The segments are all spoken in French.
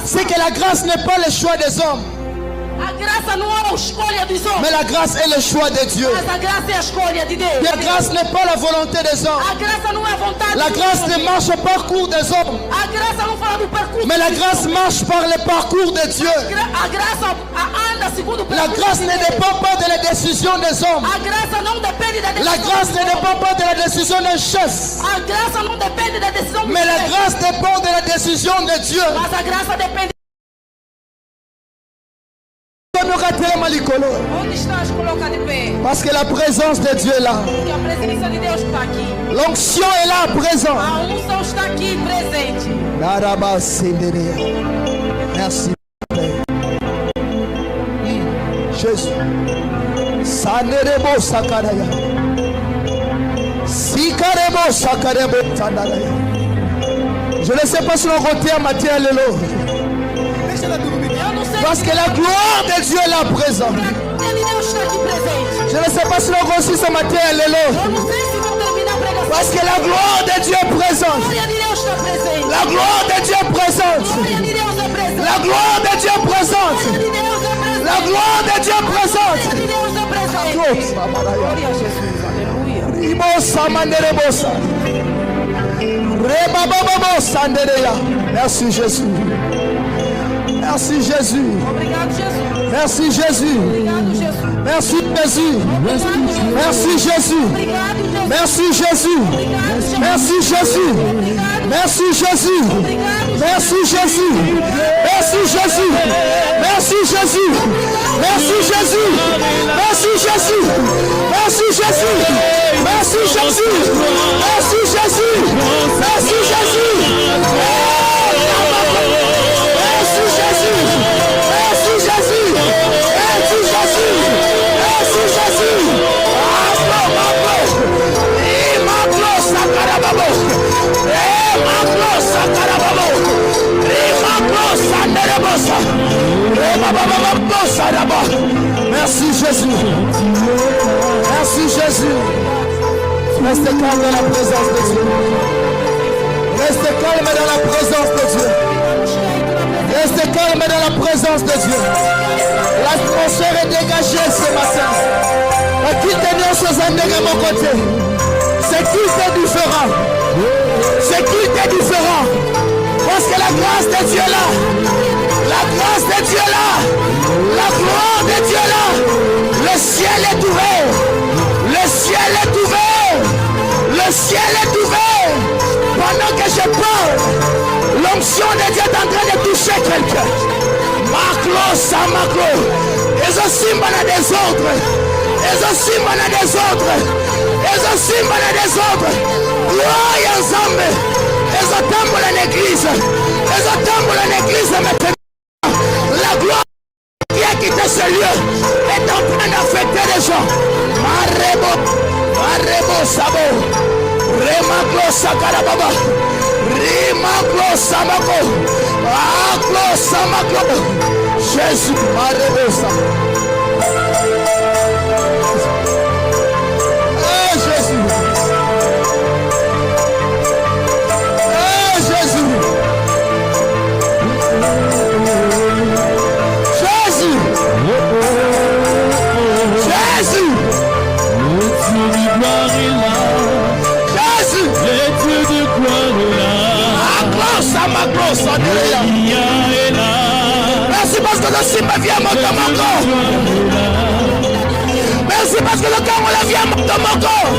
C'est que la grâce n'est pas le choix des hommes. Mais la grâce est le choix de Dieu. La grâce n'est pas la volonté des hommes. La grâce ne marche pas par cours des hommes. Mais la grâce marche par le parcours de Dieu. La grâce ne dépend pas de la décision des hommes. La grâce ne dépend pas de la décision d'un chef. Mais la grâce dépend de la décision de Dieu. Parce que la présence de Dieu est là. L'onction est là, présent. Merci. Jésus. Sanerebo sakaraya. Sikarebo sakarebo tandaraya. Je ne sais pas si on retient Matthieu Lelo. Parce que la gloire de Dieu est là présent. Je ne sais pas si on reçoit ce matin Lelo. Parce que la gloire de Dieu est présente. La gloire de Dieu est présente. La gloire de Dieu est présente. La gloire de Dieu est présente. Merci Jésus. Merci Jésus. Merci Jésus. Merci Jésus. Merci Jésus. Merci Jésus. Merci Jésus. Merci Jésus. Merci Jésus. Merci Jésus. Merci Jésus. Merci Jésus. Merci Jésus. Merci Jésus. Merci Jésus. Merci Jésus. Merci Jésus. Merci Jésus. Merci Jésus. Reste calme dans la présence de Dieu. Reste calme dans la présence de Dieu. Reste calme dans la présence de Dieu. L'atmosphère est dégagée ce matin. Qui tenir ces années à mon côté. C'est qui est différent. C'est qui est différent. Parce que la grâce de Dieu est là. La grâce de Dieu est là. La gloire de Dieu est là. Le ciel est ouvert. Le ciel est ouvert. Le ciel est ouvert. Pendant que je parle, l'onction de Dieu est en train de toucher quelqu'un. Maclo, Samaklo. Et aussi mana des autres. Et aussi mana des autres. Et aussi mana des autres. Gloire ensemble. Et je tombe en église. Et je tombe en église maintenant. La gloire qui a quitté ce lieu est en train d'affecter les gens. Marebo, Marebo Sabo, Remaglo Sakarababa, Remaglo Samako, Aglo Samako, Jésus, Marebo Sabo. Eh Jésus. Merci parce que le Simba vient à mon corps. Merci parce que le corps la vient à mon corps.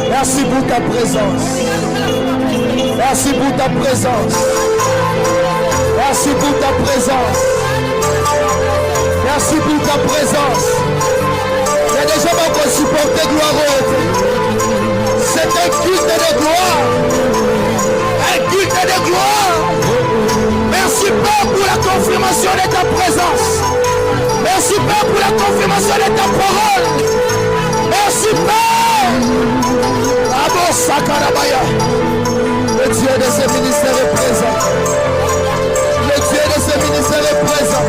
Merci pour ta présence. Merci pour ta présence. Merci pour ta présence. Merci pour ta présence. Il y a des gens qui vont supporter gloire. C'est un culte de gloire. Un culte de gloire. Merci Père pour la confirmation de ta présence. Merci Père pour la confirmation de ta parole. Merci Père. Abo Sakarabaya. Le Dieu de ce ministère est présent. Le Dieu de ce ministère est présent.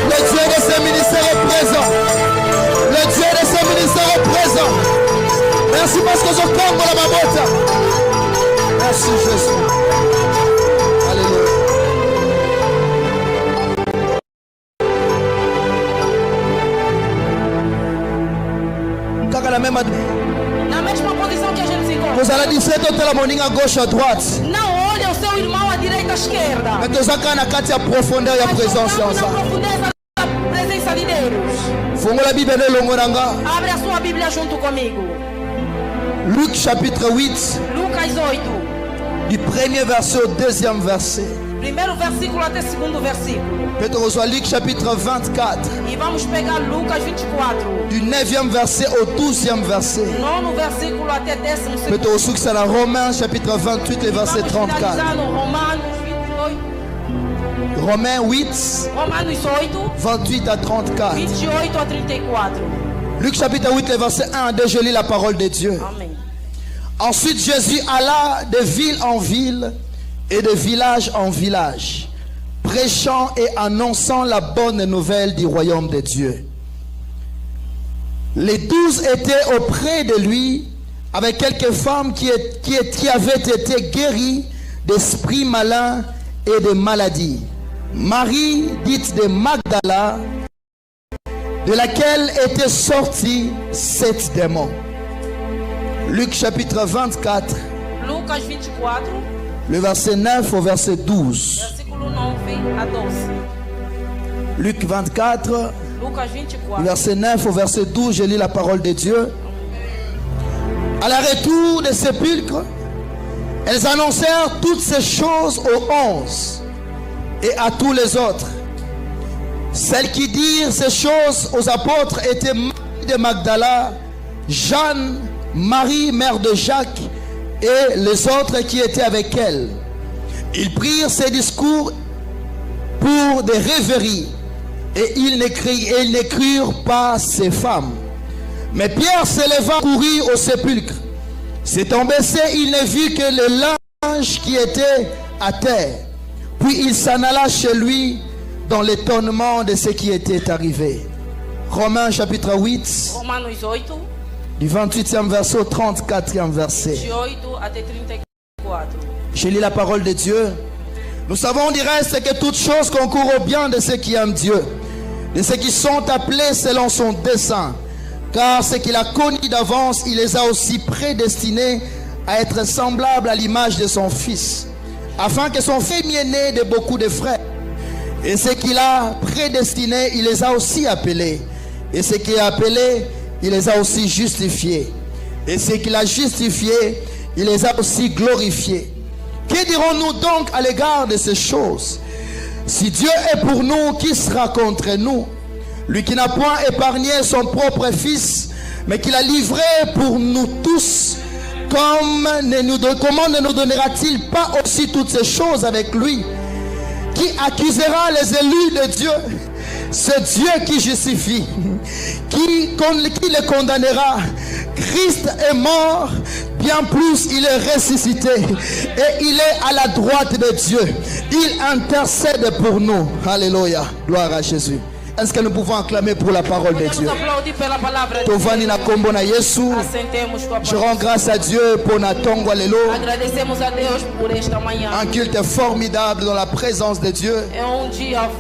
Le Dieu de ce ministère est présent. Le Dieu de ce ministère est présent. Merci parce que je tombe dans la mabota. Merci Jésus. Alléluia. Kaka la même Na mesma posição que a gente se encontra. vous allez dire c'est la morning à gauche à droite. Não olha o seu irmão à direita à esquerda. Mais tu as na kati ya profondeur ya présence Estamos na ensemble. profundeza da presença de Deus. Fungo la Bible longo nanga. Abre a sua Bíblia junto comigo. Luc chapitre 8 Lucas 8. du premier verset au deuxième verset. Primeiro versículo até segundo versículo. Peut-être reçoit Luc chapitre 24 E vamos pegar Lucas 24. du 9e verset au 12e verset. Nono versículo até 10º. Peut-être reçoit que c'est la Romains chapitre 28 le verset Vamos 34. finalizar no Romanos 28. Romains 8 Romanos 8, 28 à 34. 28 a 34. Luc chapitre 8 le verset 1 à 2, je lis la parole de Dieu. Amém. Ensuite Jésus alla de ville en ville et de village en village, prêchant et annonçant la bonne nouvelle du royaume de Dieu. Les 12 étaient auprès de lui avec quelques femmes qui avaient été guéries d'esprits malins et de maladies. Marie, dite de Magdala, de laquelle étaient sortis 7 démons. Luc chapitre 24, Lucas 24, le verset 9 au verset 12. versículo 9 a 12. Luc 24, Lucas 24. verset 9 au verset 12, je lis la parole de Dieu. À la retour des sépulcres, elles annoncèrent toutes ces choses aux 11 et à tous les autres. Celles qui dirent ces choses aux apôtres étaient Marie de Magdala, Jeanne, Marie, mère de Jacques, et les autres qui étaient avec elle. Ils prirent ces discours pour des rêveries, et ils n'écrirent pas ces femmes. Mais Pierre se leva, courut au sépulcre. S'étant baissé, il ne vit que le linge qui était à terre. Puis il s'en alla chez lui dans l'étonnement de ce qui était arrivé. Romains chapitre 8, Romanos 8, du 28e verset au 34e verset. 28 até 34. Je lis la parole de Dieu. Nous savons du reste que toutes choses concourent au bien de ceux qui aiment Dieu, de ceux qui sont appelés selon son dessein. Car ce qu'il a connu d'avance, il les a aussi prédestinés à être semblables à l'image de son Fils, afin que son Fils soit né de beaucoup de frères. Et ce qu'il a prédestinés, il les a aussi appelés. Et ce qu'il a appelés, il les a aussi justifiés. Et ce qu'il a justifiés, il les a aussi glorifiés. Que dirons-nous donc à l'égard de ces choses? Si Dieu est pour nous, qui sera contre nous? Lui qui n'a point épargné son propre Fils, mais qui l'a livré pour nous tous, comment ne nous donnera-t-il pas aussi toutes ces choses avec lui? Qui accusera les élus de Dieu? C'est Dieu qui justifie. Qui les condamnera? Christ est mort, bien plus il est ressuscité et il est à la droite de Dieu. Il intercède pour nous. Alléluia, gloire à Jésus. Est-ce que nous pouvons acclamer pour la parole de Dieu? Tovani na kombo na Yesu. Je rends grâce à Dieu pour Natongo Lelo. Agradecemos a Deus por esta manhã. Un culte formidable dans la présence de Dieu. É dia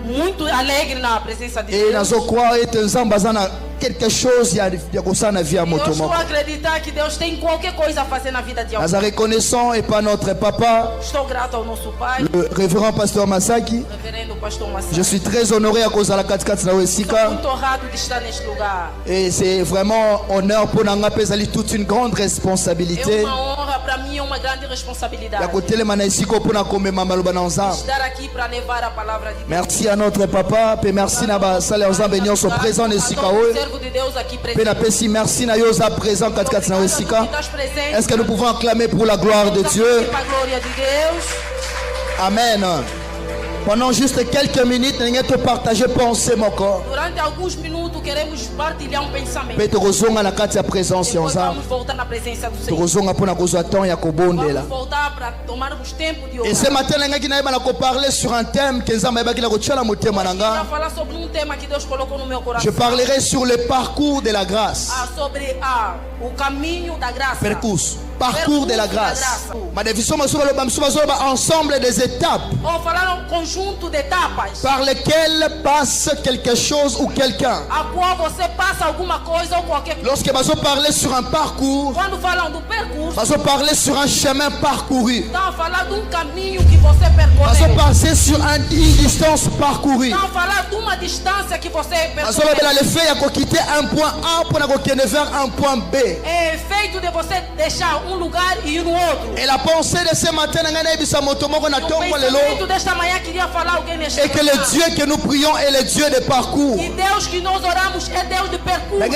muito alegre na presença de Et Deus. nazo croire que Nzambazana quelque chose ya kosana via Eu motomo. estou a acreditar que Deus tem qualquer coisa a fazer na vida de alguém. Naza reconnaissant et pas notre papa, Estou grato ao nosso pai, le révérend pasteur Masaki. reverendo pastor Massa. Je suis très honoré à cause de la Katikati na Wesika. Muito honrado de estar neste lugar. Et c'est vraiment honneur pour Nanga Pesali, toute une grande É responsabilité. uma honra para mim, é uma grande responsabilidade. Ya kotelema na esiko pour na komema maloba na Nzambe. Estar aqui para levar a palavra de Deus. Merci à notre papa, pe merci na ba sale Nzambe nyonso présent esika oyo. Servo de Deus aqui Pe presente. na pesi merci na yoza présent Katikati na Wesika. Estás presente. Est-ce que nous pouvons acclamer pour la gloire de Dieu? Para a glória de Deus. Amen. Pendant juste quelques minutes, nous allons partager pensée mon corps. Durante alguns minutos queremos partilhar pensamento. Peut-être rozonga na kati ya présence ya Depois Nzambe. vamos voltar na presença do Senhor. Rozonga pona kozwa temps ya kobondela. Vamos voltar para tomarmos tempo de Et orar. ce matin, nous allons parler sur un thème que Nzambe ba kila kotsala motema Hoje nanga. eu vou falar sobre tema que Deus colocou no meu coração. Je parlerai sur le parcours de la grâce. Sobre o caminho da graça. Parcours de la grâce. Ma définition ensemble des étapes Ou falar um conjunto de etapas par lesquelles passe quelque chose ou quelqu'un. a qual você passa alguma coisa ou qualquer coisa. Lorsque nous parler sur un parcours, Quando falam do percurso, nous parler sur un chemin parcouru. estão a falar de caminho que você Nous percorreu. passer sur une distance parcourue. Estão a falar de uma distância que você Nous percorreu. le fait de quitter un point A pour aller vers un point B. É feito de você deixar lugar e ir no outro. Et la pensée de ce matin, pensamento desta manhã queria falar alguém neste et que le Dieu que nous prions est le Dieu de parcours. E Deus que nós oramos é Deus de percurso. Le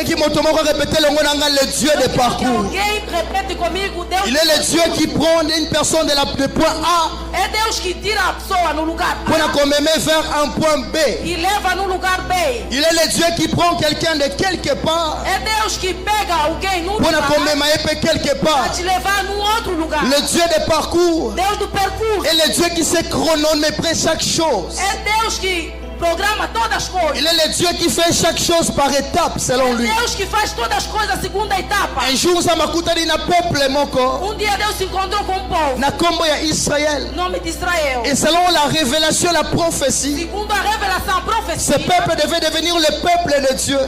Dieu de parcours. Alguém repete comigo, Deus. Il est le Dieu qui prend une personne de point A É Deus que tira a pessoa no lugar pour la mener vers un point B. e leva no lugar B. Il est le Dieu qui prend quelqu'un de quelque part É Deus que pega alguém no pour la lugar mener quelque part. para te levar num outro lugar. Le Dieu de parcours Deus do percurso. est le Dieu qui sait chronométrer chaque chose. É Deus que programa todas as coisas. Il est le Dieu qui fait chaque chose par étapes selon lui. É Deus que faz todas as coisas segunda etapa. Un jour, ça m'a coûté un peuple moko, Dia Deus se encontrou com povo. na combo ya Israël. Nome de Israel. Et selon la révélation, la prophétie, Segundo a revelação, a ce profecia, peuple devait devenir le peuple de Dieu.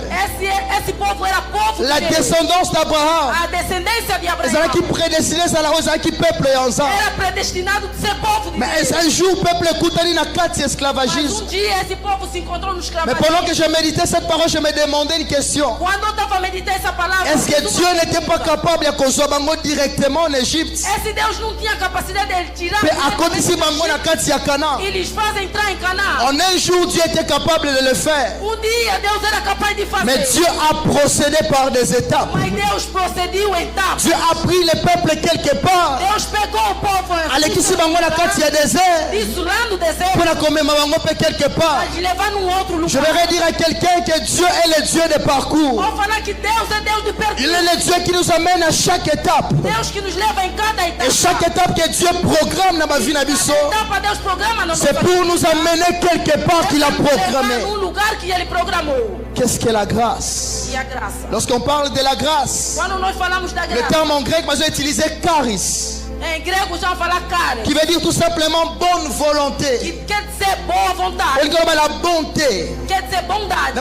esse povo era povo La de Deus. descendance d'Abraham. A descendência de Les Abraão gens qui prédestinaient ça, les gens qui peuple et ensemble. era predestinado de ser povo de Mais Deus. un jour, peuple écoute na carte Mas esclavagisme. dia esse povo se encontrou no Mais escravagismo. pendant que je méditais cette parole, je me demandais une question. Quando eu estava meditando essa palavra, Est-ce que Dieu n'était pas capable de construire directement en Égypte? esse Deus não tinha capacidade de tirar Mais à côté de Bango na carte ya Canaan. eles fazem entrar em Canaã. En un jour, Dieu était capable de le faire. Dia Deus era capaz de fazer. Mais Dieu a procédé par des étapes. Mas Deus procediu em etapas. Dieu a pris le peuple quelque part. Deus pegou o povo Allez, ici, Bango na carte ya désert. isso lá no deserto Pour la commémorer quelque part. para te levar num outro lugar. Je voudrais dire à quelqu'un que Dieu est le Dieu de parcours. Vou falar que Deus é Deus de percurso. Il est le Dieu qui nous amène à chaque étape. Deus que nos leva em cada etapa. Et chaque étape que Dieu programme dans ma vie, Etapa Deus programa na c'est pour nous amener quelque part qu'il a programmé. num lugar que ele programou. Qu'est-ce que la grâce? E a graça. Lorsqu'on parle de la grâce, Quando nós falamos da le graça, terme en grec, moi j'ai utilisé charis, em grego já fala cara, qui veut dire tout simplement bonne volonté. que quer dizer boa vontade, Elle dit la bonté, quer dizer bondade.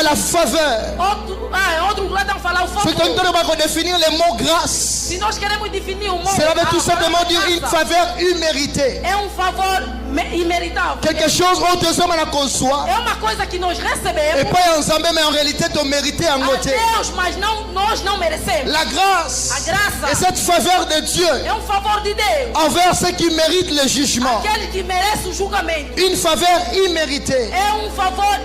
la faveur. Outro lado falar o Ce favor. qu'on va définir le mot grâce, Se nós queremos definir o mot, cela veut tout simplement dire une faveur imméritée. é favor imeritável. Quelque chose où deux hommes en conçoit. É uma coisa que nós Et recebemos pas ensemble, mais en réalité, tu mérites en a côté. Deus, mas nós não merecemos. La grâce A graça et cette faveur de Dieu é favor de Deus. envers ceux qui méritent le jugement. Aquele que merece o julgamento. Une faveur imméritée. É favor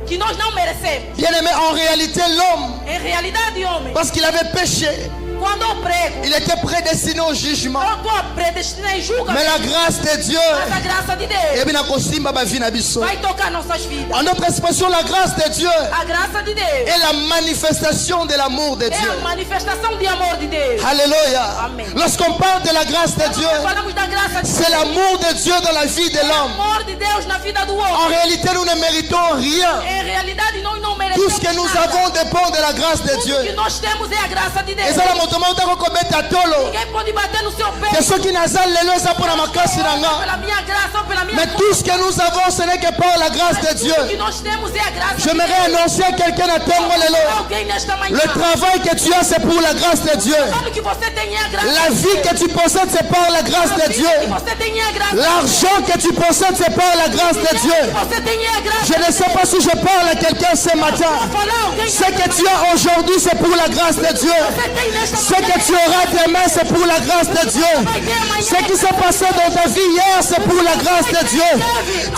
que nós não merecemos. Bien aimé, en réalité, l'homme, Em realidade, homem, parce qu'il avait péché, quando eu prego, il était prédestiné au jugement. eu estou predestinado em Mais julgamento. la grâce de Dieu, Mas a graça de Deus eh bien, akosimba ba vie na biso. vai tocar nossas vidas. En notre expression, la grâce de Dieu A graça de Deus est la manifestation de l'amour de é Dieu. a manifestação de amor de Deus. Alléluia. Amen. Lorsqu'on parle de la grâce de Dieu, Nós falamos da graça de c'est Deus. l'amour de Dieu dans la vie de O l'homme. amor de Deus na vida do En homem. réalité, nous ne méritons rien. Em realidade, nós não Tout merecemos ce que nous nada. avons dépend de la grâce de Tudo que Dieu. nós temos é a graça de Deus. Et ça, la motomba, on t'a tolo. Ninguém pode bater no seu Que peito. ceux qui n'azalent les lois, ça pour la makasi nanga. Pela minha graça ou pela minha Mais tout ce que nous avons, ce n'est que par la grâce de Dieu. Tudo que nós temos é a graça de J'aimerais Deus. annoncer à quelqu'un à Tongo Lelo. Alguém nesta manhã. Le travail que tu as, c'est pour la grâce de Dieu. Tudo que você tem é a graça La de vie que tu possèdes, c'est par la grâce de Deus. Dieu. Que você tem é a graça de L'argent que tu possèdes, c'est par la grâce de Deus. Dieu. Que você tem é a graça. Je ne sais pas si je parle à quelqu'un ce matin. Vou falar alguém Ce que tu as aujourd'hui, c'est pour la grâce de Dieu. você tem nesta Ce que tu auras demain, c'est pour la grâce de Dieu. Ce qui s'est passé dans ta vie hier, c'est pour la grâce de Dieu.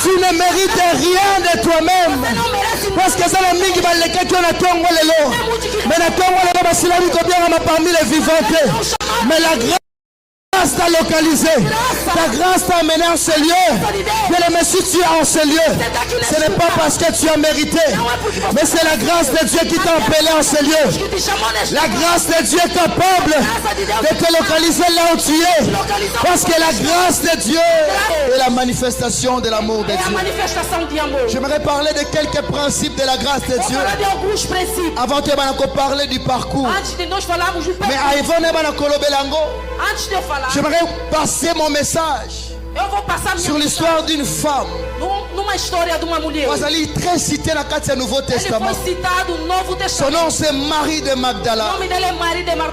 Tu ne mérites rien de toi-même. não merece Parce que c'est la mingi baleka qui a tongo lelo. Mais la tongo lelo basilami kobianga parmi les vivants. Mais la grâce grâce t'a localisé. Ta grâce t'a amené en ce lieu. Bien-aimé, si tu es en ce lieu, ce n'est pas parce que tu as mérité, mais c'est la grâce de Dieu qui t'a appelé en ce lieu. La grâce de Dieu est capable de te localiser là où tu es. Parce que la grâce de Dieu est la manifestation de l'amour de Dieu. J'aimerais parler de quelques principes de la grâce de Dieu. Avant que je parle du parcours. Mais avant que j'aimerais passer mon message sur l'histoire d'une femme. Vous allez très cité dans le Nouveau Testament. Son nom c'est Marie de Magdala.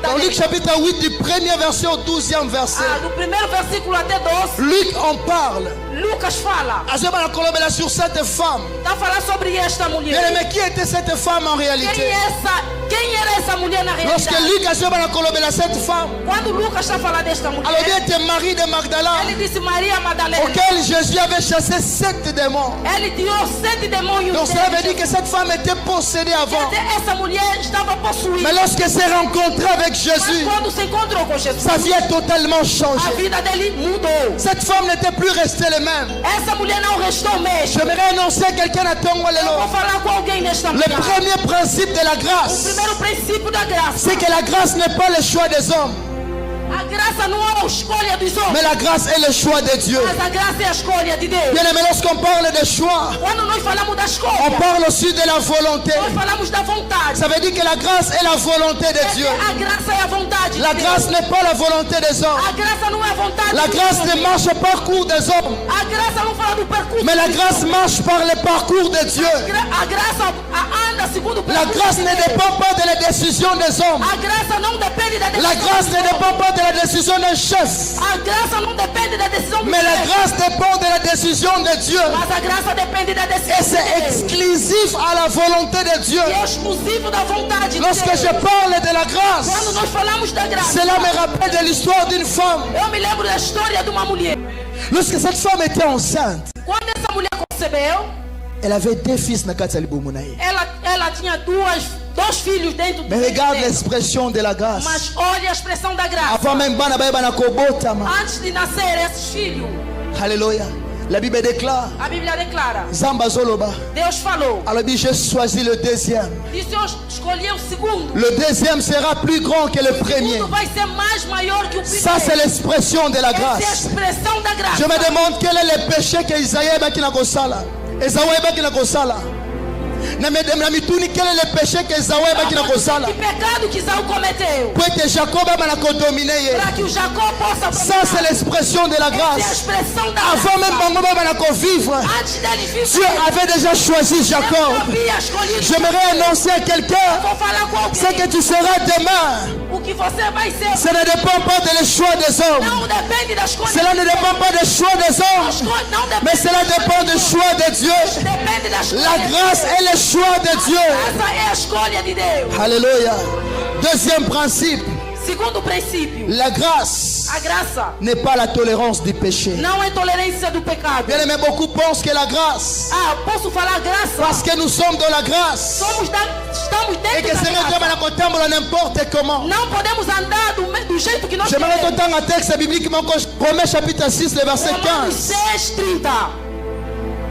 Dans Luc chapitre 8 du premier verset au 12e verset. Luc en parle. Sur cette femme. Mais qui était cette femme en réalité? Lorsque Luc a dit cette femme, alors il était Marie de Magdala, auquel Jésus avait chassé 7 démons. Donc cela veut dire que cette femme était possédée avant. Mais lorsqu'elle s'est rencontrée avec Jésus, sa vie a totalement changé. Cette femme n'était plus restée la même. J'aimerais annoncer à quelqu'un à ton le premier principe de la grâce, c'est que la grâce n'est pas le choix des hommes, mais la grâce est le choix de Dieu. Bien aimé, lorsqu'on parle de choix, on parle aussi de la volonté. Ça veut dire que la grâce est la volonté de Dieu. La grâce n'est pas la volonté des hommes. La grâce ne marche pas par parcours des hommes, mais la grâce marche par le parcours de Dieu. La grâce ne dépend pas de la décision des hommes. La grâce ne dépend pas de la décision d'un chef, mais la grâce dépend de la décision de Dieu. Et c'est exclusif à la volonté de Dieu. Lorsque je parle de la grâce, cela me rappelle de l'histoire d'une femme. Lorsque cette femme était enceinte, elle avait 2 fils. Ela tinha dois filhos dentro mais regarde l'expression de la grâce. Mas olha a expressão da graça. Antes de nascer esses filhos. Alléluia. La Bible déclare. A Bíblia declara. Zamba Zoloba. Deus falou. Alors j'ai choisi le deuxième. Disse eu escolhi o segundo. Le deuxième sera plus grand que le premier. O vai ser mais maior que o primeiro. Ça c'est l'expression de la grâce. Essa é a expressão da graça. Je me demande quel est le péché que Isaïe a kosala. Esaú a kosala. Na mituni quel est le péché que Esaú a kosala. Que pecado que Esaú cometeu? Pour que Jacob a dominer. Para que o Jacob possa. Ça c'est l'expression de la grâce. Essa é a expressão da graça. Avant même Bango vivre, Dieu avait déjà choisi Jacob. J'aimerais annoncer à quelqu'un ce que tu seras demain. Ce ne dépend pas de choix des hommes. Cela ne dépend pas des choix des hommes, mais cela dépend du choix de Dieu. La grâce est le choix de Dieu. Alléluia. Deuxième principe. Segundo princípio, la grâce n'est pas la tolérance du péché. Não é tolerância do pecado. Bien aimé, beaucoup pensent que la grâce, posso falar graça, parce que nous sommes dans la grâce, estamos dentro et que da graça. N'importe comment. Não podemos andar do jeito que nós J'aimerais queremos. entendre un texte biblique, Romains chapitre 6, le verset 15. 6:30.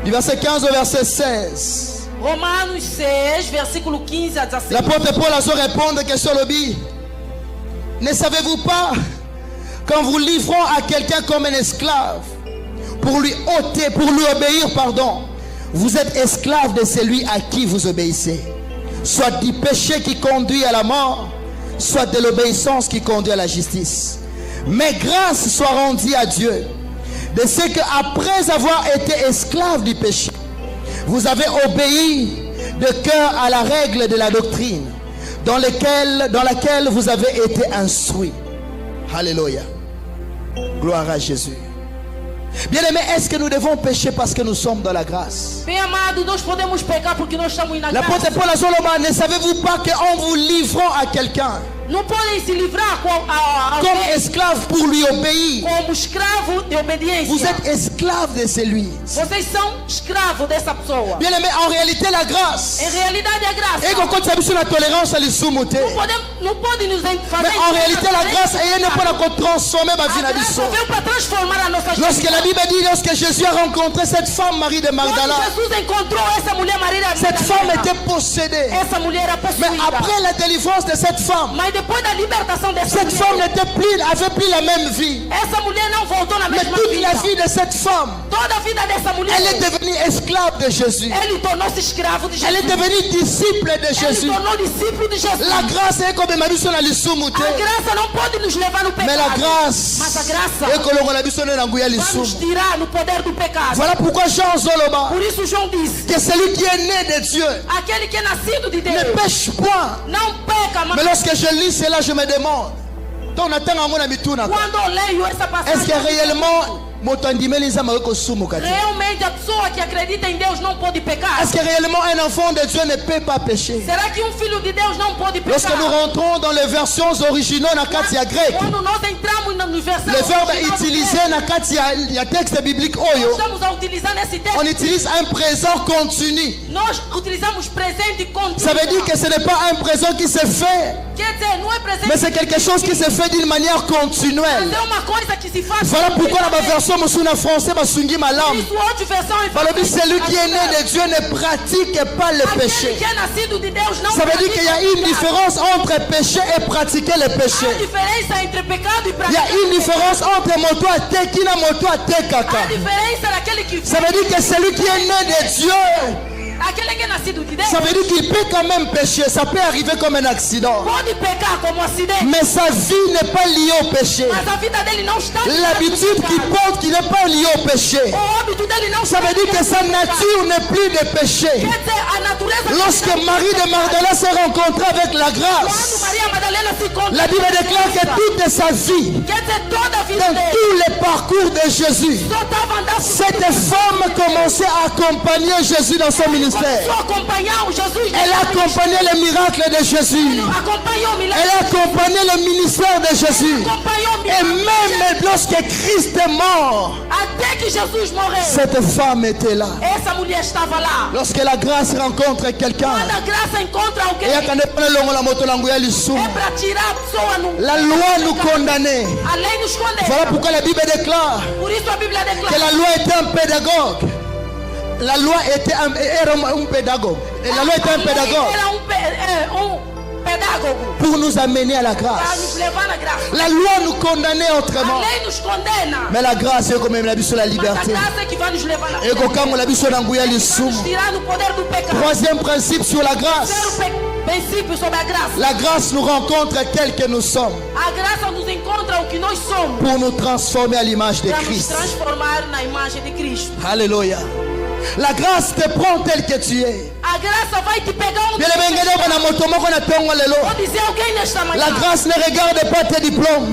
Du verset 15 au verset 16. Romanos 6, versículo 15 a 16. L'apôtre Paul a su répondre à question lobby. Ne savez-vous pas qu'en vous livrant à quelqu'un comme un esclave, pour lui obéir, vous êtes esclave de celui à qui vous obéissez, soit du péché qui conduit à la mort, soit de l'obéissance qui conduit à la justice. Mais grâce soit rendue à Dieu de ce qu'après avoir été esclave du péché, vous avez obéi de cœur à la règle de la doctrine dans laquelle vous avez été instruit. Alléluia. Gloire à Jésus. Bien aimé, est-ce que nous devons pécher parce que nous sommes dans la grâce? Bem amado, nós podemos pecar porque nós estamos na graça. L'apôtre Paul a dit, ne savez-vous pas qu'en vous livrant à quelqu'un, não podem se livrar comme esclaves pour lui obéir. Como escravo de obediência. Vous êtes esclaves de celui. Vocês são escravos dessa pessoa. Bien aimé, en réalité la grâce. Em realidade a graça. Et quand ça la tolérance à l'issumute. Não pode nos fazer. Mais en réalité la grâce elle n'est pas pour transformer ma vie. A graça veio para transformar a nossa vida. Lorsque la Bible dit, lorsque Jésus a rencontré cette femme Marie de Magdala, cette femme était possédée. Mais après la délivrance de cette femme, cette femme n'était plus, avait plus la même vie. Mais toute la vie de cette femme, elle est devenue esclave de Jésus. Elle est devenue disciple de Jésus. La grâce est comme ma vie sur la lissumute. Mais la grâce est comme la vie sur la voilà pourquoi Jean Zoloba, que celui qui est né de Dieu ne pêche point. Mais lorsque je lis cela, je me demande, est-ce que réellement realmente a pessoa que acredita em Deus não pode pecar? Est-ce que réellement un enfant de Dieu ne peut pas pécher? Será que filho de Deus não pode pecar? Lorsque nous rentrons dans les versions originales na katia grec, quando nós entramos na versão le verbe utilisé na katia texte biblique oyo, estamos a utilizar nesse texto. On utilise un présent continu. Nós utilizamos presente contínuo. Ça veut dire que ce n'est pas un présent qui se fait, mais c'est quelque chose qui se fait d'une manière continuelle. Voilà pourquoi dans ma version en français basungi malam. Celui qui est né de Dieu ne pratique pas le péché. Ça veut dire qu'il y a une différence entre péché et pratiquer le péché. Il y a une différence entre moto à tekina moto à tekaka. Ça veut dire que celui qui est né de Dieu, ça veut dire qu'il peut quand même pécher. Ça peut arriver comme un accident. Mais sa vie n'est pas liée au péché. L'habitude qu'il porte qui n'est pas liée au péché. Ça veut dire que sa nature n'est plus de péché. Lorsque Marie de Magdala s'est rencontrée avec la grâce, la Bible déclare que toute sa vie, dans tous les parcours de Jésus, cette femme commençait à accompagner Jésus dans son ministère. Elle a accompagné le miracle de Jésus. Elle a accompagné le ministère de Jésus. Et même lorsque Christ est mort, cette femme était là. Lorsque la grâce rencontre quelqu'un, la loi nous condamnait. Voilà pourquoi la Bible déclare que la loi était un pédagogue. La loi était un pédagogue. Et la loi était un pédagogue pour nous amener à la grâce. La loi nous condamnait autrement. Mais la grâce est quand même la vie sur la liberté. Et quand on l'a vu sur l'angouya l'issum. Troisième principe sur la grâce. La grâce nous rencontre tel que nous sommes pour nous transformer à l'image de Christ. Alléluia. La grâce te prend tel que tu es. La grâce ne regarde pas tes diplômes.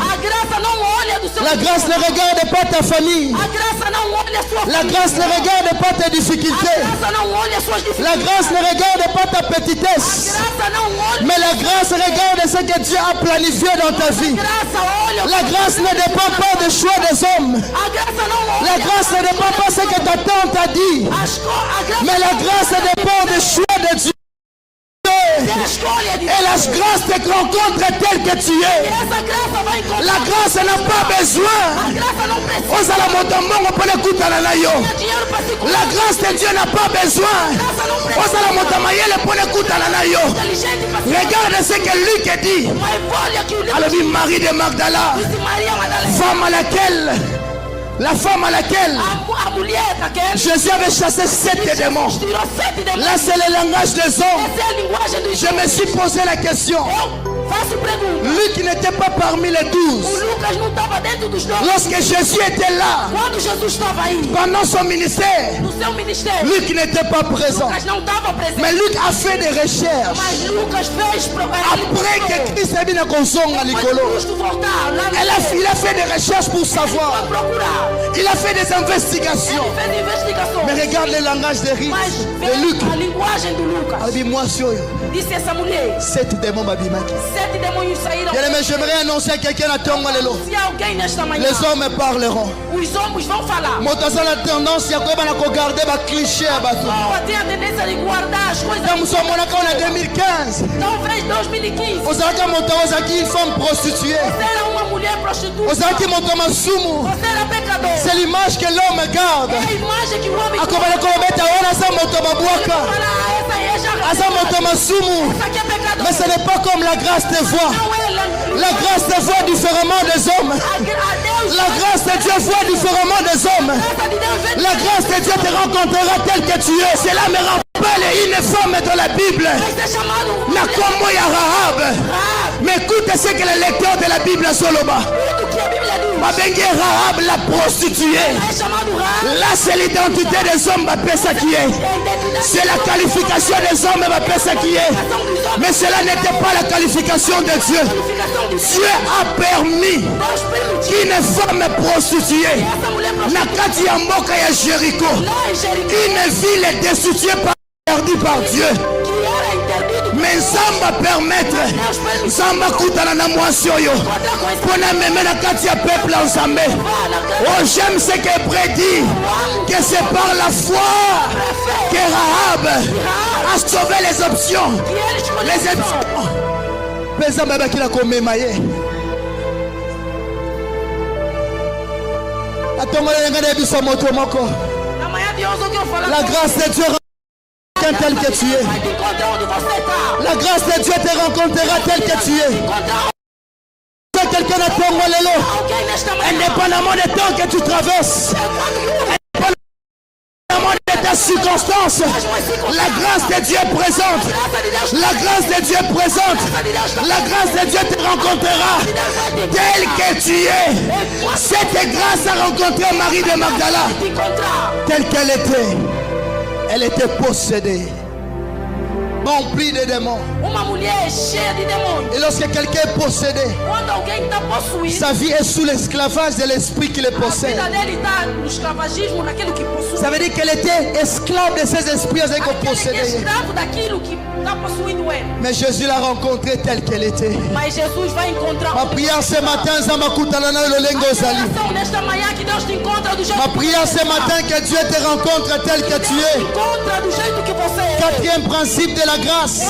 La grâce ne regarde pas ta famille. La grâce ne regarde pas tes difficultés. La grâce ne regarde pas ta petitesse. Mais la grâce regarde ce que Dieu a planifié dans ta vie. La grâce ne dépend pas des choix des hommes. La grâce ne dépend pas de ce que ta tante a dit. Mais la grâce dépend des choix de Dieu. Et la grâce te rencontre tel que tu es. La grâce n'a pas besoin. La grâce de Dieu n'a pas besoin. Regarde ce que Luc dit. Alors dit Marie de Magdala, la femme à laquelle Jésus avait chassé 7 démons. Là c'est le langage des hommes. Je me suis posé la question. Luc n'était pas parmi les 12. Lorsque Jésus était là, pendant son ministère, Luc n'était pas présent. Mais Luc a fait des recherches. Après que Christ a dit à Nicolo, il a fait des recherches pour savoir. Il a fait des investigations. Mais regarde le langage de Luc. Il dit moi, 7 démons m'abimaki. Bien aimé, j'aimerais annoncer à quelqu'un à Tongo Lelo. Les hommes parleront. Os homens vão falar. Motaza la tendance ya koba na regarder ba cliché à bateau. Tem a tendência de guardar as coisas. Nous sommes en 2015. Talvez 2015. Vous avez monté aqui une femme prostituée. Você era uma mulher prostituta. Vous avez monté ma sumo. Você era pecador. C'est l'image que l'homme garde. É a imagem que o homem a koba na kolobeta ona sa moto babuaka. Asa moto ma sumo. Mais ce n'est pas comme la grâce te voit. La grâce te voit différemment des hommes. La grâce de Dieu voit différemment des hommes. La grâce de Dieu te rencontrera tel que tu es. Cela me rappelle une femme dans la Bible. Nakomo ya Rahab. Mais écoute ce que le lecteur de la Bible Soloba. Mabengue Rahab la prostituée. Là c'est l'identité des hommes. C'est la qualification des hommes. Mais cela n'était pas la qualification de Dieu. Dieu a permis qu'une femme prostituée, Nakati Amboka ya Jéricho, une ville destituée par Dieu. Mais Zamba permettre, Zamba Koutana na Mwasioyo, pour n'amener la Katia peuple ensemble. Oh, j'aime ce que prédit, que c'est par la foi que Rahab a sauvé les options. Les options. Pesa baba kila komemaye. Atongo ngane biso moto moko. La grâce de Dieu tel que tu es. La grâce de Dieu te rencontrera tel que tu es. Quelqu'un à Tongo Lelo. Indépendamment des temps que tu traverses. De ta circonstance, la grâce de Dieu est présente. La grâce de Dieu est présente. La grâce de Dieu te rencontrera tel que tu es. Cette grâce a rencontré Marie de Magdala telle qu'elle était. Elle était possédée, remplie de démons. Et lorsque quelqu'un est possédé, sa vie est sous l'esclavage de l'esprit qui le possède. Ça veut dire qu'elle était esclave de ces esprits qui l'ont possédée. Mais Jésus l'a rencontrée telle qu'elle était. Ma prière ce matin, ma prière ce matin, que Dieu te rencontre tel que tu es. Quatrième principe de la grâce.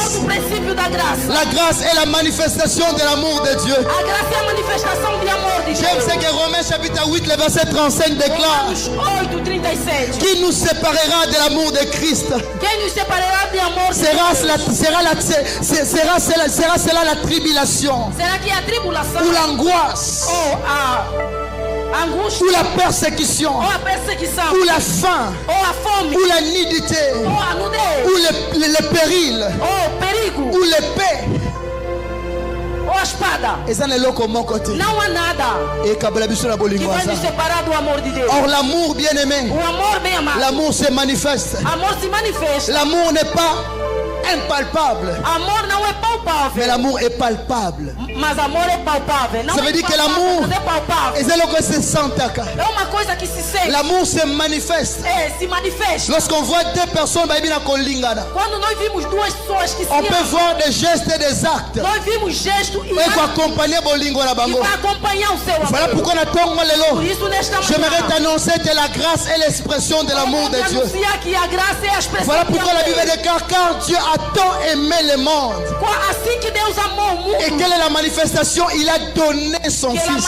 La grâce est la manifestation de l'amour de Dieu. J'aime ce que Romains chapitre 8, le verset 35 déclare. Qui nous séparera de l'amour de Christ? Sera cela la tribulation ou l'angoisse ou la persécution ou la faim ou la nudité ou le péril ou l'épée. Et ça n'est là qu'au mon côté. Et qui peut nous séparer de l'amour de Dieu. Or l'amour bien aimé, l'amour se manifeste. L'amour n'est pas impalpable. Mais l'amour est palpable. Ça veut dire que l'amour l'amour se manifeste. Lorsqu'on voit deux personnes, on peut voir des gestes et des actes. Et pour accompagner Bolingo na bango. Voilà pourquoi j'aimerais t'annoncer que la grâce est l'expression de l'amour de Dieu. Voilà pourquoi la Bible déclare car Dieu a tant aimé le monde. Et quelle est la manifestation? Il a donné son fils.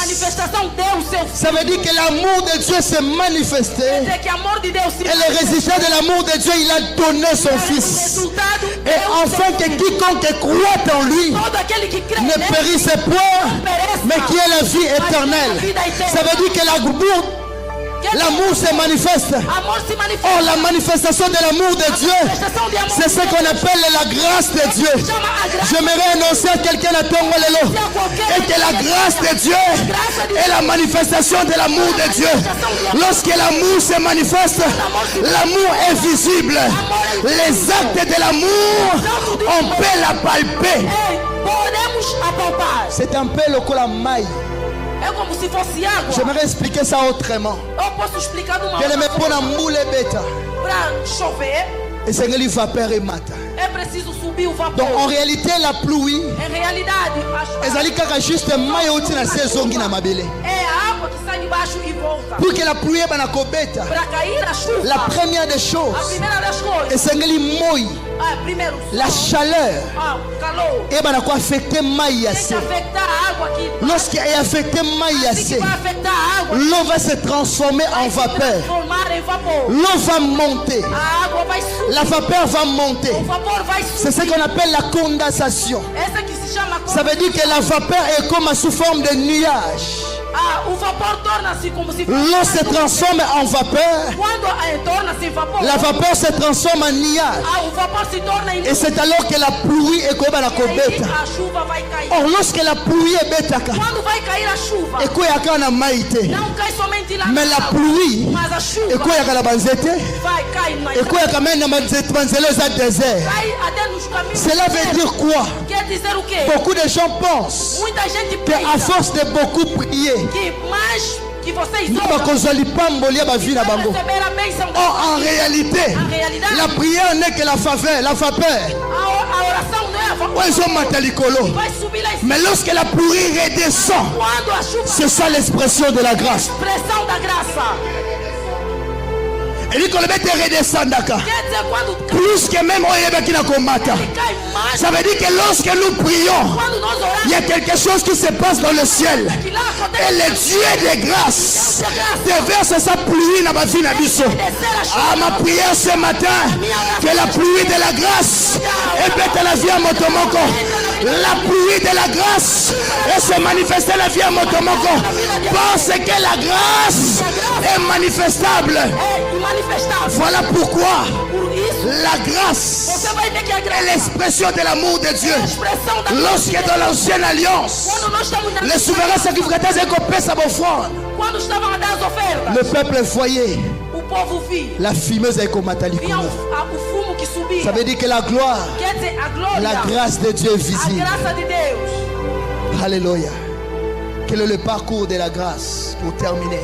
Ça veut dire que l'amour de Dieu s'est manifesté. Et le résultat de l'amour de Dieu, il a donné son fils. Et enfin que quiconque croit en lui ne périsse point, mais qui ait la vie éternelle. Ça veut dire que l'amour se manifeste. Or la manifestation de l'amour de Dieu, c'est ce qu'on appelle la grâce de Dieu. J'aimerais annoncer à quelqu'un à Tongo Lelo et que la grâce de Dieu est la manifestation de l'amour de Dieu. Lorsque l'amour se manifeste, l'amour est visible. Les actes de l'amour, on peut la palper. C'est un peu le colamaï. J'aimerais expliquer ça autrement. Et c'est que vapeur et matin. É preciso subir o vapor. Donc en réalité la pluie, Em realidade, est juste maille au-dessus de la saison qui n'a pas belé. é a água que sai de baixo e volta. Pour que la pluie est na kobeta. Para cair a chuva. La première des A choses. primeira das coisas. Et c'est que moi, Primeiro, la chaleur. o calor. Et ben quoi affecter maille Tem que afetar a água aqui. Lorsqu'il est affecté maille Assim que vai afetar a água. l'eau va se transformer en Vai se vapeur. transformar em vapor. L'eau va monter. A água vai subir. La vapeur va monter. O vapor vai C'est subir. ce qu'on appelle la condensation. Essa que se chama Ça veut dire que la vapeur est comme sous forme de nuage. o vapor torna-se como se L'eau se transforme en vapeur. Quando torna-se em vapor. La vapeur se transforme en nuage. O vapor se torna em Et c'est alors que la pluie est comme la E aí kobeta. a chuva vai cair. Or lorsque la pluie est betaka, Quando vai cair a chuva, et quoi yaka na maïté. não cai somente lá Mais na la água, pluie, mas a et chuva quoi yaka na banzete, vai cair na et quoi yaka même na banzelo za désert. cai até nos caminhos. Cela veut dire quoi? Quer dizer o quê? Beaucoup de gens pensent Muita gente qu'à pensa force de beaucoup prier, que mais que vocês nous oram bakozali pambolia ba vie na vai bango. receber a bênção da Or en réalité, la prière n'est que la faveur, la vapeur. a oração não é a vapor. Ouais, ils ont matalikolo. Vai subir lá em cima. Mais lorsque la pluie redescend, Quando a chuva c'est ça l'expression de la grâce. pressão da graça. Et dit qu'on le mette redescendaka. Quer dizer quando Plus que même qui n'a combattu. cai mais. Ça veut dire que lorsque nous prions, Quando nós il y oramos, a quelque chose qui se passe dans le ciel. que lá Et acontece le Dieu de grâce déverse sa pluie dans ma vie, na biso. descer a chuva. Ah, ma prière ce matin, que la pluie de la grâce épète la vie à Motomoko. La pluie de la grâce et se manifester la vie à Motomoko. Parce que la grâce est manifestable. É manifestável. Voilà pourquoi Por isso, la grâce você vai ver que a est graça l'expression de l'amour de Dieu. é a expressão da Lorsque dans l'ancienne alliance, Quando nós estamos les souverains sacrificateurs et qu'on sa offrande, Quando estavam a dar as ofertas, le peuple voyait o povo via. la fumeuse et qu'on Via o fumo que subia. Ça veut dire que la gloire, Quer dizer, a glória, la grâce de Dieu est a visible. graça de Deus. Alléluia. Quel est le parcours de la grâce pour terminer?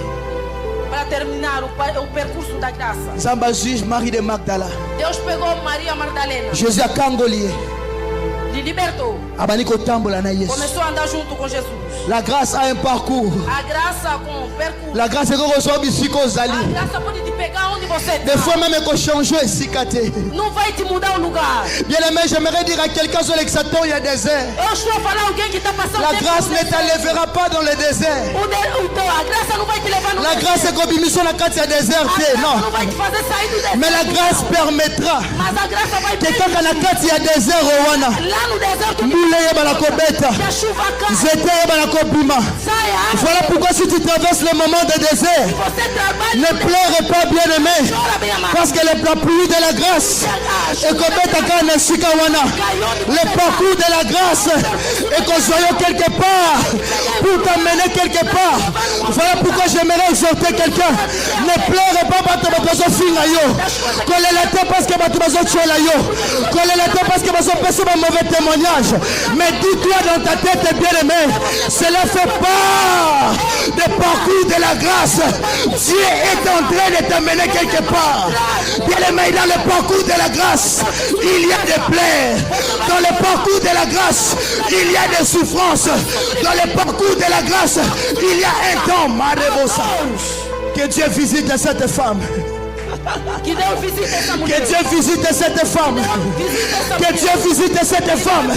Para terminar o percurso da graça. Zamba juge Marie de Magdala. Deus pegou Maria Magdalena, Jésus a cangolié. lhe libertou. Abaniko tambola na Yesu. Começou a andar junto com Jesus. La grâce a un parcours. A graça com o percurso. La grâce est que bisiko A zali. graça pode te pegar onde você Des fois está. même qu'on change ici kate. Não vai te mudar o lugar. Bien aimé, j'aimerais dire à quelqu'un sur l'exaton, il y a désert. Eu estou a falar alguém que está passando La tempo grâce no ne deserto. t'enlèvera pas dans le désert. A graça não vai te levar no La grâce est comme mission la carte désert. A graça Non. não vai te fazer sair do deserto. Mais la grâce permettra Mas a graça vai que quand permitir. la carte y a désert Rwanda, Lá no deserto moulé bana kobeta, que a chuva cai. zete bana kobima. Sai a água. Voilà pourquoi si tu traverses le moment de désert, Você trabalha. ne pleure pas bien aimé, Chora bem amado. parce que la pluie de la grâce et kobeta kana shikawana, le parcours de la grâce et qu'on soit quelque part pour t'amener quelque part. Voilà pourquoi j'aimerais exhorter quelqu'un, ne pleure pas parce que finga yo, qu'on est la tête parce que tu es là yo, qu'on est la tête parce que tu as un mauvais témoignage. Mais dis-toi dans ta tête, bien aimé, cela fait part du parcours de la grâce. Dieu est en train de t'amener quelque part. Bien aimé, dans le parcours de la grâce, il y a des plaies. Dans le parcours de la grâce, il y a des souffrances. Dans le parcours de la grâce, il y a un temps, Marebosa. Que Dieu visite cette femme. Que Deus visite essa Que mulher. Dieu visite cette femme. Visite essa Que Dieu visite cette femme.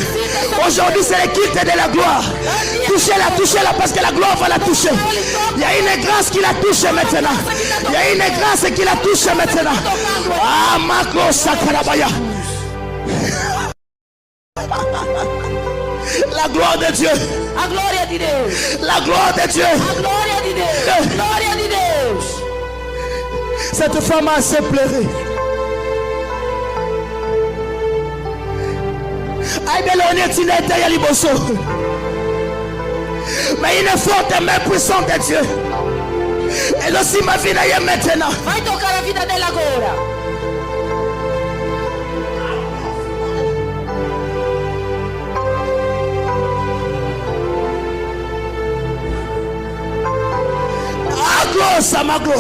Aujourd'hui, c'est le culte de la gloire. Touchez-la parce que la gloire va la toucher. Il y a une grâce qui la touche maintenant. Il y a une grâce qui la touche maintenant. Ah, Mako Sakarabaya. La gloire de Dieu. A glória de Deus. La gloire de Dieu. A glória de Deus. Glória de Deus. Cette femme a assez pleuré. Aïe, mais l'on est inerte à Liboso. Mais une forte main puissante de Dieu. Elle aussi ma vie d'ailleurs maintenant. Vai tocar a vida dela agora. Aglo Samaglo.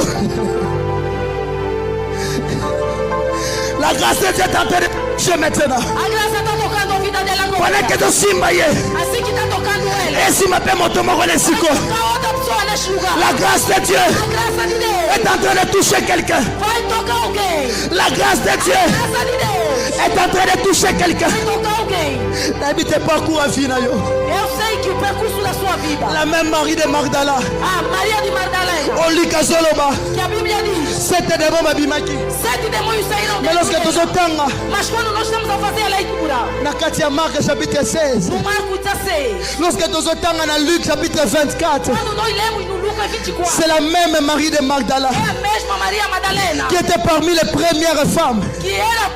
La grâce de Dieu est en train de toucher maintenant. A graça está tocando a vida dela agora. Pendant que tu simba ye. Assim que está tocando ela. Et si ma paix motomoro les siko. Toca outra pessoa neste lugar. La grâce de Dieu A graça de Deus est en train de toucher quelqu'un. vai tocar alguém. La grâce de Dieu A graça de Deus est en train de toucher quelqu'un. vai tocar alguém. N'habitez pas court à vie, yo. Eu sei que o percurso da sua vida. La même Marie de Magdala. A Maria de Magdalena. On lit Kazoloba. Que a Bíblia diz. 7 démons babimaki. 7 demônios saíram Mais lorsque dela. tu entends Mas quando nós estamos a fazer a leitura, na Katia Marc chapitre 16. no Marcos 16, Lorsque tu entends na Luc chapitre 24. quando nós lemos no Lucas 24, C'est la même Marie de Magdala é a mesma Maria Madalena qui était parmi les premières femmes. que era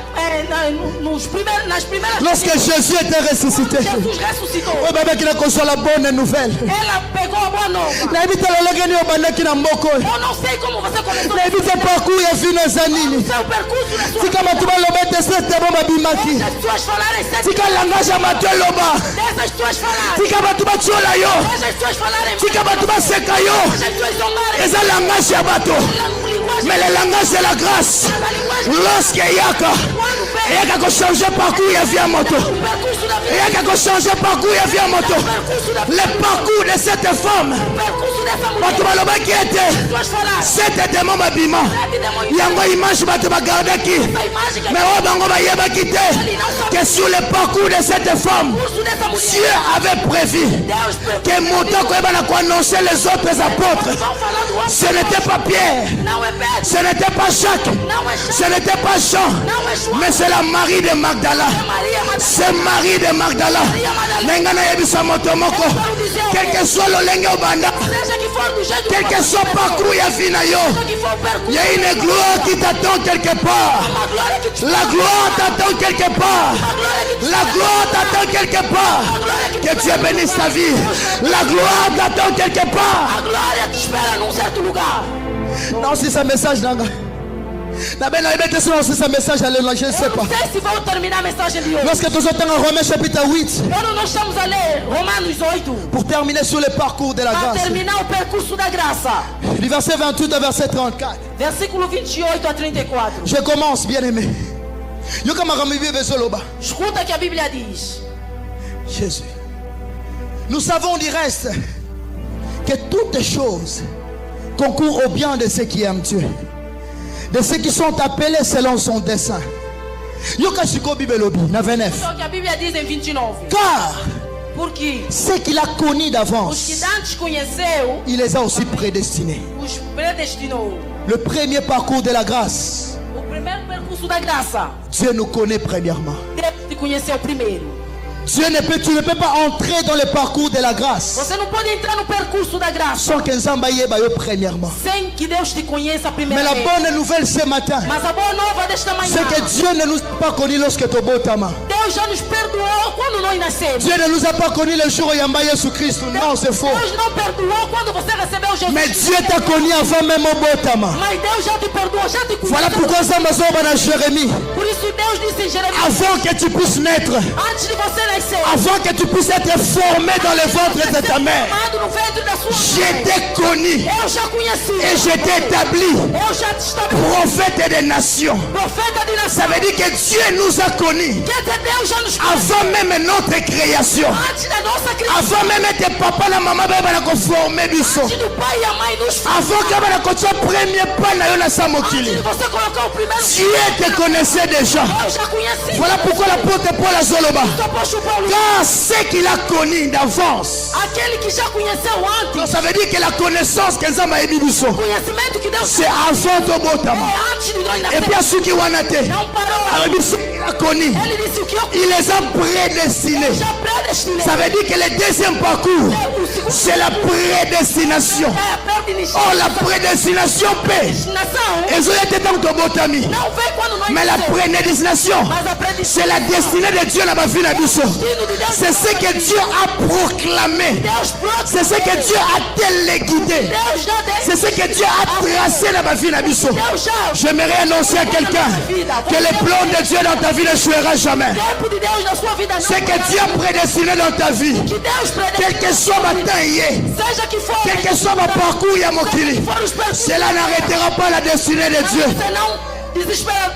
nas primeiras Lorsque Jésus était ressuscité. Jesus ressuscitou. Oui, bébé qui a conçu la bonne nouvelle. Ela pegou a boa nova. N'habitez pas le gagné au bandaki na mboko. Eu não sei como você começou N'habitez pas court et fini zanini. seu percurso na sua Si kama tu vas le mettre 7 démons babimaki. As pessoas falarem Si sete kama langage à Mathieu Loba. dessas pessoas falarem. Si kama tu vas tuer la yo. Essas pessoas falarem. Si kama tu vas seka yo. Essas pessoas zombarem. Et ça langage à bateau. Linguagem. Mais le langage de la grâce. A linguagem. Lorsque Yaka. Quando pega Yaka ko changer parcours et vient moto. o percurso da vida. Yaka ko changer parcours et vient moto. O percurso da vida. Le parcours de cette femme. O percurso dessa mulher. Bato baloba qui était. As pessoas falaram. 7 démons babima. 7 demônios. Yango image bato bagardaki. Essa imagem que Mais oh bango bayebaki te. Que sur le parcours de cette femme, percurso dessa mulher. Dieu avait prévu Deus prepara. que montant qu'on annoncer les autres apôtres. Vão falar do outro. Ce n'était pas Pierre, Não é Pedro. ce n'était pas Jacques, Não é ce João. n'était pas Jean, Não é João. mais c'est la Marie de Magdala. É Maria Madalena. C'est Marie de Magdala. Nenga na yebisa moto moko. Quel que soit le lenge obanda, Seja que for do jeito quel que soit parcours ya vie na yo, Seja que for o percurso. il y a une gloire qui t'attend quelque part. Uma glória que te La gloire t'attend quelque part. Uma glória que te La gloire t'attend quelque part. Que Dieu bénisse ta vie. La gloire t'attend quelque part. A glória te espera num certo lugar. Non, si c'est un message, Nanga. Si c'est un message, je ne sais Eu pas. não sei se vou terminar a mensagem de hoje. Lorsque tu entends en Romains chapitre 8, Quando nós estamos a ler Romanos 8, pour terminer sur le parcours de la para grâce, terminar o percurso da graça, du verset 28 au verset 34, versículo 28 a 34. je commence, bien aimé. Escuta que a Bíblia diz. Jésus. Nous savons du reste que toutes choses concourent au bien de ceux qui aiment Dieu, de ceux qui sont appelés selon son dessein. Yokashiko Bibelobi, na 29. Então que a Bíblia diz em 29. Car Porque ceux qu'il a connus os que d'avance, antes conheceu, il les a aussi prédestinés. os predestinou. Le premier parcours de la grâce, O primeiro percurso da graça, Dieu nous connaît premièrement. Deus te conheceu primeiro. Tu ne peux pas entrer dans le parcours de la grâce Você não pode entrar no percurso da graça sans que Nzamba yeba yo premièrement. sem que Deus te conheça Mais la primeiramente. bonne nouvelle ce matin, Mas a boa nova desta manhã, c'est que Dieu ne nous a pas connus lorsque tu botama. Deus já nos perdoou quando nós nascemos. Dieu ne nous a pas connus le jour où Yamba Jésus Christ. Non, c'est faux. Deus não perdoou quando você recebeu Jesus. Mais Dieu t'a connu avant même au botama. Mas Deus já te perdoou, já te conheceu. Voilà pourquoi Nzamba zoba na Jérémie. Por isso Deus disse em Jeremias, Avant que tu puisses naître, antes de você nascer, avant que tu puisses être formé dans le ventre de ta mère, formado no ventre da sua je mãe, t'ai connu eu já conheci. et je t'ai établi Eu já te estabeleci. prophète des nations. Profeta de nação. Ça veut dire que Dieu nous a connus Quer dizer, Deus já nos conheceu. avant même notre création. Antes da nossa criação. Avant même tes papa et maman bana ko former biso. Antes do pai e a mãe nos fez. Avant que bana ko tia premier pas na yo na Antes de samokili. você colocar o primeiro. Dieu te connaissait déjà. Eu já conheci. Voilà pourquoi l'apôtre Paul a Zoloba. O apóstolo Paulo. Car ce qu'il a connu d'avance. Aquele que já conheceu antes. Donc ça veut dire que la connaissance que Nzamba ebi biso, O conhecimento que Deus c'est avant ton botama. é antes de nós Et nascermos. puis à ceux qui wana te. Não parou. Alors biso il a connu. Ele disse o que eu Il les a prédestinés. já predestinei. Ça veut dire que le deuxième parcours, O segundo c'est la prédestination. é a predestinação. Oh, la prédestination paix. Et je l'ai dans ton botami. Não vem quando nós Mais la nascemos. prédestination, Mas a predestinação. c'est la destinée de Dieu là-bas, vie là-bas. C'est ce que Dieu a proclamé. Deus proclamou. C'est ce que Dieu a téléguidé. Deus já deu. C'est ce que Dieu a tracé là-bas, vie là-bas. Deus já. J'aimerais annoncer à quelqu'un que le plan de Dieu dans ta vie ne jouera jamais. O tempo de Deus na sua vida não Ce que vai. Dieu a prédestiné dans ta vie, Que Deus quel predestinou. que soit ma taille, Seja que for. quel que soit ma parcours, Yamokili, For os percursos. cela n'arrêtera pas la destinée de Dieu. Você não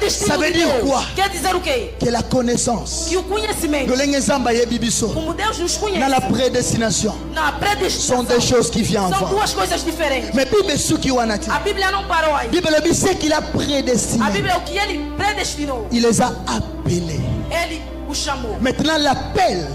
Ça veut dire quoi? Quer dizer o quê? Que la connaissance Que o conhecimento, dans Deus nos conhece, la prédestination, na predestinação, sont des choses qui viennent são avant. duas coisas diferentes. Mais Bible ce qui wanati. A Bíblia não parou aí. Bible c'est qu'il a prédestiné. A Bíblia é o que ele predestinou. Il les a appelés. Ele o chamou. Maintenant l'appel,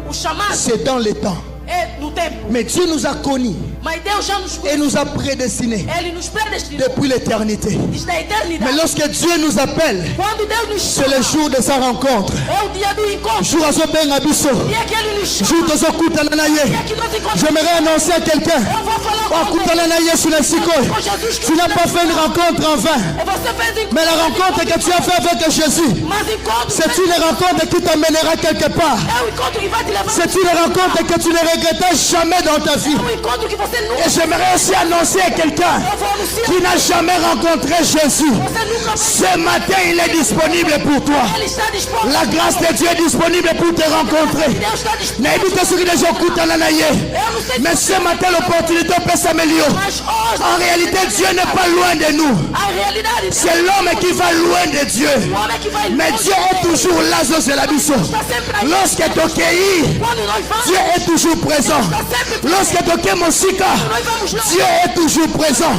O chamado c'est dans le temps. é no tempo. Mais Dieu nous a connus Mas Deus já nos et conhece. nous a prédestinés Ele nos predestinou depuis l'éternité. desde a eternidade. Mais lorsque Dieu nous appelle, Quando Deus nos c'est chama, le jour de sa rencontre. é o dia do encontro. Jour azobenga biso. Dia que ele nos chama. Jour tozokutana na ye. Dia que nós encontramos. J'aimerais annoncer à quelqu'un. Eu vou falar com você. Wakutana na Yesu na sikoyo. Com Jesus Tu n'as pas fait une rencontre en vain. E você fez encontro. Mais la rencontre que tu as fait avec Jésus, Mas encontro c'est une rencontre qui t'emmènera quelque part. é o encontro que vai te levar. C'est une rencontre que tu ne regrettas jamais dans ta vie. É um encontro que você nunca. Et j'aimerais aussi annoncer à quelqu'un Eu vou anunciar. qui n'a jamais rencontré Jésus. Você nunca vai. Ce matin, il est disponible pour toi. Ele está disposto. La grâce de Dieu est disponible pour te rencontrer. Deus está disposto. N'habite sur les gens kutana na ye. Eu não sei. Mais ce matin, l'opportunité peut s'améliorer. Mas hoje, En réalité, Dieu n'est pas loin de nous. a realidade C'est l'homme qui va loin de Dieu. o homem que vai Mais longe Dieu est dele. toujours là, c'est la mission. Está sempre aí. Lorsque tu cueillis, Quando nós vamos, Dieu est toujours présent. Lorsque tu cueilles mon sika, nós vamos lá. Dieu est toujours présent.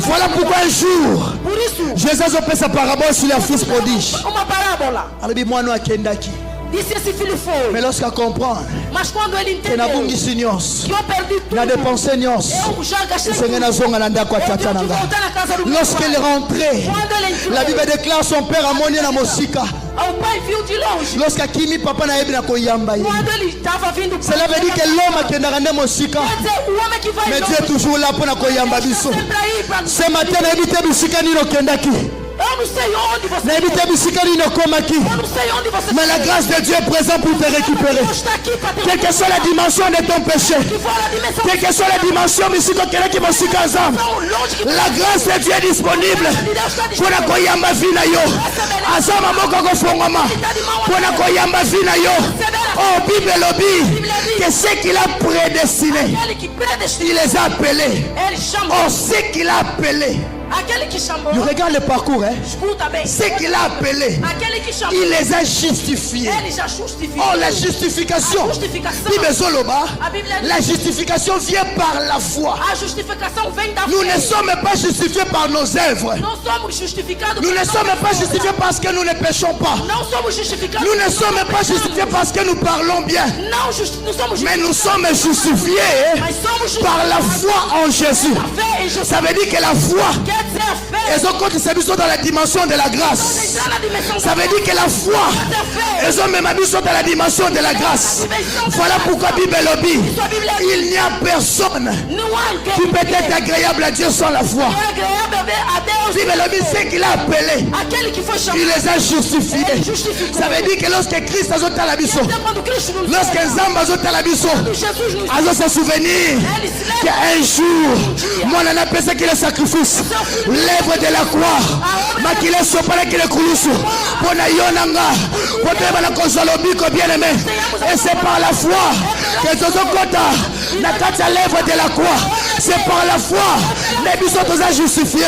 Voilà pourquoi un jour, Por isso, Jésus a fait sa parabole sur le fils prodige. uma parábola. Alors, moi, nous, Kendaki. Disse esse filho foi. Mais lorsqu'il comprend Mas quando ele que na entendeu bungi signos, que eu perdi tudo, na dépensé nyos, eu já gastei c'est tudo. na zonga na ndako Eu tenho tata que nanga. voltar na casa do meu Lorsqu'il est pai. rentré, Quando ele entrou, la Bible déclare son père a moni na mosika. o pai viu de longe. Lorsqu'il papa na yebi na koyamba ye. Quando ele estava vindo para Cela veut dire que l'homme qui est dans la mosika, quer dizer, o homem que vai mais Dieu est longe, toujours là pour na koyamba está biso. sempre aí para Ce matin, na yebi te bisika ni no kendaki. Eu não sei onde você Na yebi te bisika ni no komaki. Eu não sei onde você Mais la grâce de Dieu est présente pour te récupérer. Deus está aqui para te Quelle que soit la dimension de ton péché, que for a dimensão quelle que soit la dimension, misiko kele ki mosika zam. tão longe que La grâce de Dieu est disponible pour na koyamba vie na yo. Azama moko kofongoma pour na koyamba vie na yo. Oh, Bible lobi que ce qu'il a prédestiné, aquele que il predestinou, les a appelés. ele chamou. Oh, ce qu'il a appelé. Aquele que chamou, Je regarde le parcours, hein. escuta bem. Ce qu'il a appelé, Aquele que chamou, il les a justifiés. ele já justificou. Oh, la justification. A justificação, Bible Zoloba, a Bíblia diz, la justification vient par la foi. a justificação vem da Nous ne fé. sommes pas justifiés par nos œuvres. Não somos justificados Nous ne pelas sommes pas nossas obras. justifiés parce que nous ne péchons pas. Não somos justificados Nous ne porque sommes não pas pecamos. justifiés parce que nous parlons bien. Não, não somos Mais nous justificados, sommes justifiés mas somos par la justificados foi en Jésus. pela fé em Jesus. Ça veut dire que la foi, Quer dizer a fé. elles ont contribué dans la dimension de la grâce. Entrar na dimensão Ça veut dire que la foi, elles ont même habité dans la dimension de la grâce. Voilà pourquoi Bible lobby, il n'y a personne Não há qui alguém peut être agréable à Dieu sans la foi. que é agradável a Deus. Bible lobby, c'est qu'il a appelé, Aquele que foi chamado. il les a justifiés. Ele justificou. Ça veut dire que lorsque Christ a ôté la biso, Até quando Cristo nos lorsque Zamba a ôté la biso, quando Jesus nos a se souvenir ele se lembra qu'un jour, moi on a pensé qu'il est sacrifice, l'œuvre de la croix, ma qu'il est sopalé qu'il est couloussou, pour na yonanga, pour te bala kozolobiko bien aimé, et c'est par la foi que Zozo Kota n'a qu'à l'œuvre de la croix, c'est par la foi, les bisous tous a justifié,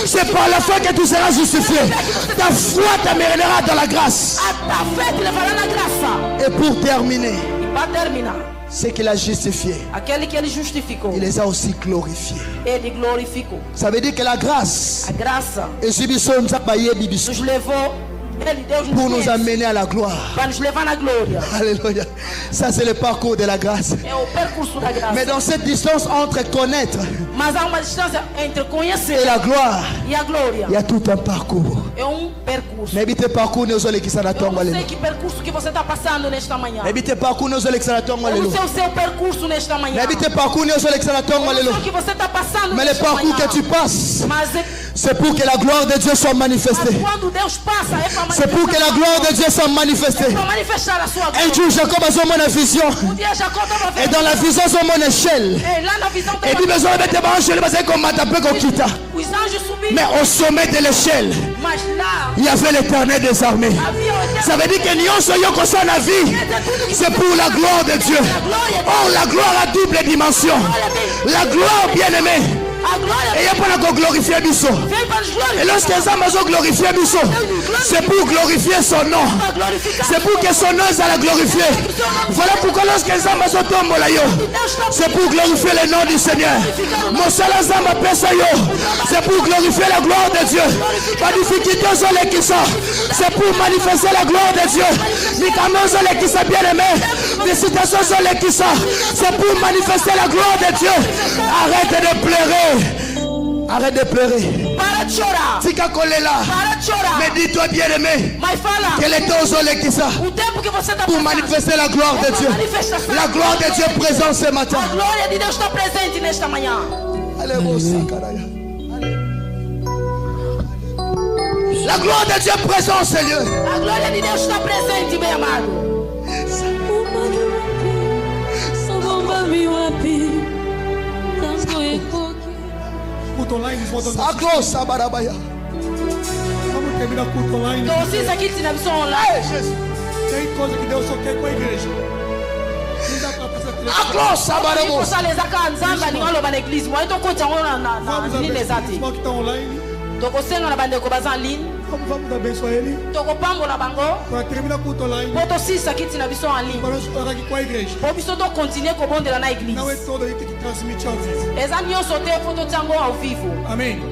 c'est par la foi que tu seras justifié, ta foi t'amènera dans la grâce. a fé te levará na graça. Et pour terminer, E para terminar, c'est qu'il a justifié, aquele que ele justificou, il les a aussi glorifiés. ele glorificou. Ça veut dire que la grâce A graça nos nos levou, ele Deus pour nos nous conhece, amener à la gloire. para nos levar na glória. Alléluia. Ça, c'est le parcours de la grâce. É o percurso da graça. Mais dans cette distance entre connaître Mas há uma distância entre et conhecer la gloire, e a glória. il y a tout un parcours. É percurso. N'habitez parcours, nous allons qui s'en Eu attendent. não sei que percurso que você está passando nesta manhã. N'habitez parcours, nous allons qui s'en attendent. Eu não sei o seu percurso nesta manhã. N'habitez parcours, nous allons qui s'en attendent. Eu não sei o que você está passando Mais le nesta parcours manhã. que tu passes, Mas c'est pour que la gloire de Dieu soit manifestée. quando Deus passa é para C'est pour que la gloire de Dieu soit manifestée. para manifestar a sua Un glória. jour, Jacob a son mon vision. Dia Jacó estava Et vendo. dans la vision, son mon échelle. E lá na visão Et puis, besoin de mettre branché, parce que comme m'attaper qu'on quitte. os anjos subiram. Mais au sommet de l'échelle, Mas lá il y avait l'éternel des armées. havia o eterno. Ça veut dire que Nyon Soyo Kosa na vie, c'est pour la gloire de Dieu. Oh, la gloire à double dimension. La gloire bien-aimée, Et il n'y a pas glorifier Bisso. Et lorsque les hommes ont glorifié Bisso, c'est pour glorifier son nom. C'est pour que son nom soit glorifié. Voilà pourquoi lorsque les hommes ont tombé là, c'est pour glorifier le nom du Seigneur. Mon seul âme c'est pour glorifier la gloire de Dieu. La difficulté sur les qui sont, c'est pour manifester la gloire de Dieu. Les camions sur les qui sont bien aimés, les citations sur les qui sont, c'est pour manifester la gloire de Dieu. Arrête de pleurer. Arrête de pleurer. Tika kolela. Mais dis-toi bien aimé que les temps sur les qui sont pour manifester la gloire de Dieu. La gloire de Dieu présente ce matin. Allez, la gloire de Dieu présente ce lieu. A glória de Deus está presente, bem amado. Culto online, vamos terminar culto online. Então, se isso aqui te na visão online. Tem coisa que Deus só quer com a igreja. Vamos abençoar ele. Para terminar culto online. Vamos orar aqui com a igreja. Não é todo aí que transmite ao vivo. Amém.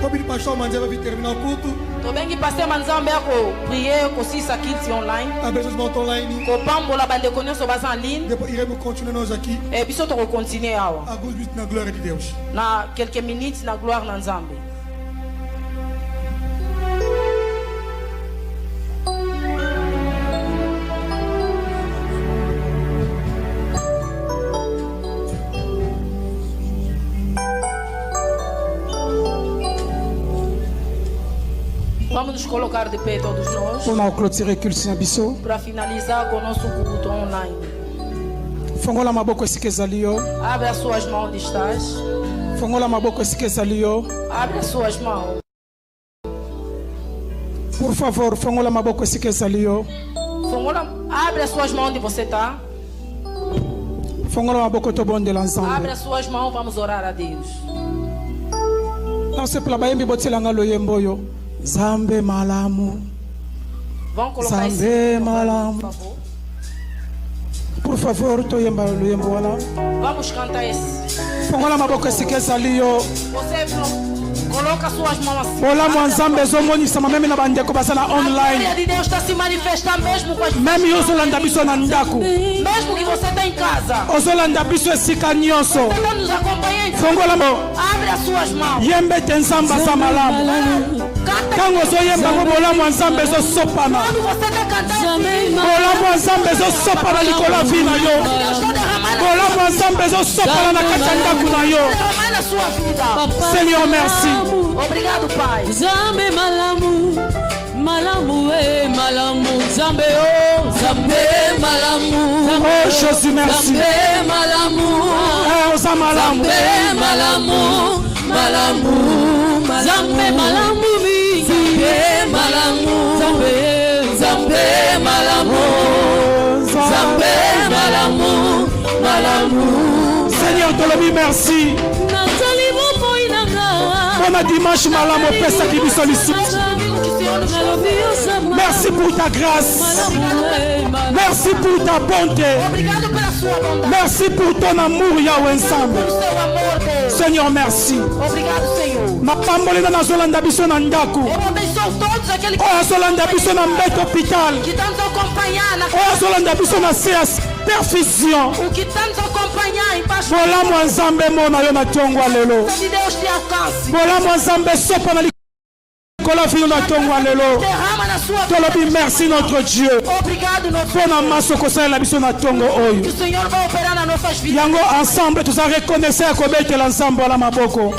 Vou pedir para o pastor Manzé vir terminar o culto. Abençoe os volta online. Depois iremos continuar nós aqui. Alguns minutos na glória de Deus. Na quelques minutes na gloire na Nzambe. Vamos nos colocar de pé todos nós. Para finalizar com o nosso culto online. Abre as suas mãos onde estás. Abre as suas mãos. Por favor, abre as suas mãos onde você está. Abre as suas mãos, vamos orar a Deus. Não se plabaembi botilanga loyemboyo. Zambe malamu. Vamos colocar Zambe malamu. Por favor, toyemba loyembo wala. Vamos cantar esse. Fongola maboko sikesaliyo. Você coloca suas mãos assim. Ola mwanzambe zomonisa mameme na bandeko basana online. A glória de Deus está se manifestando mesmo com as Meme yozolanda biso na ndaku. Mesmo que você está em casa. Ozolanda biso esika nyonso. Você está nos acompanhando. Fongola mo. Abre as suas mãos. Yembe tenzamba za malamu. Kango zoyemba ngo bola mwanzambe zo sopana. Quando você está cantando, bola mwanzambe zo sopana likola vina yo. Bola mwanzambe zo sopana na kati ya ndaku na yo. derramar na sua vida. Seigneur, merci. Obrigado, Pai. Zambe malamu, malamu malamu, Zambe oh, Zambe malamu. Oh Jésus, merci. Zambe malamu, oh malamu. Zambe malamu, malamu, Zambe malamu mi, Zambe malamu, Zambe malamu, Zambe malamu, malamu. Seigneur, te le dis merci. Bon dimanche malamu pesa kibiso lisu. Merci pour ta grâce. Merci pour ta bonté. Obrigado pela sua bondade. Merci pour ton amour Yahweh ensemble. Pelo seu amor, Deus. Seigneur, merci. Obrigado, Senhor. Mapambolena na zolanda biso na ndaku. Eu abençoo todos aqueles Oh zolanda biso na mbete hôpital. que estão nos acompanhando. Oh zolanda biso na CS perfusion. O que está nos acompanhando em paz. Bola mwanzambe mona yo na tongwa lelo. Que Deus te alcance. Bola mwanzambe sopa na likola fino na tongwa lelo. Derrama na sua Tolobi vida. merci notre Dieu. Obrigado, nosso Pona maso kosalela biso na tongo Que oyo. o Senhor vai operar nas nossas vidas. Yango ensemble tuza reconnaître ko betela ensemble ala maboko.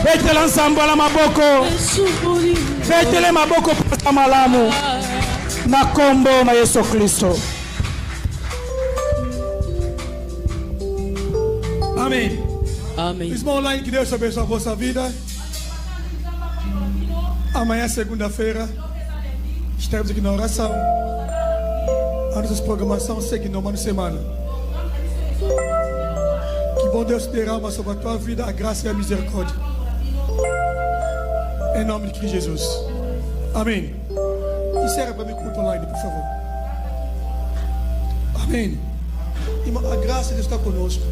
Betela ensemble ala maboko. Betele maboko pasa malamu. Na kombo na Yesu Kristo. Amém. Amém. Irmão online, que Deus abençoe a vossa vida. Amanhã, segunda-feira, estaremos aqui na oração. A nossa programação segue normal na semana. Que bom Deus derrama sobre a tua vida a graça e a misericórdia. Em nome de Cristo Jesus. Amém. Encerra para mim culto online, por favor. Amém. Irmão, a graça de Deus está conosco.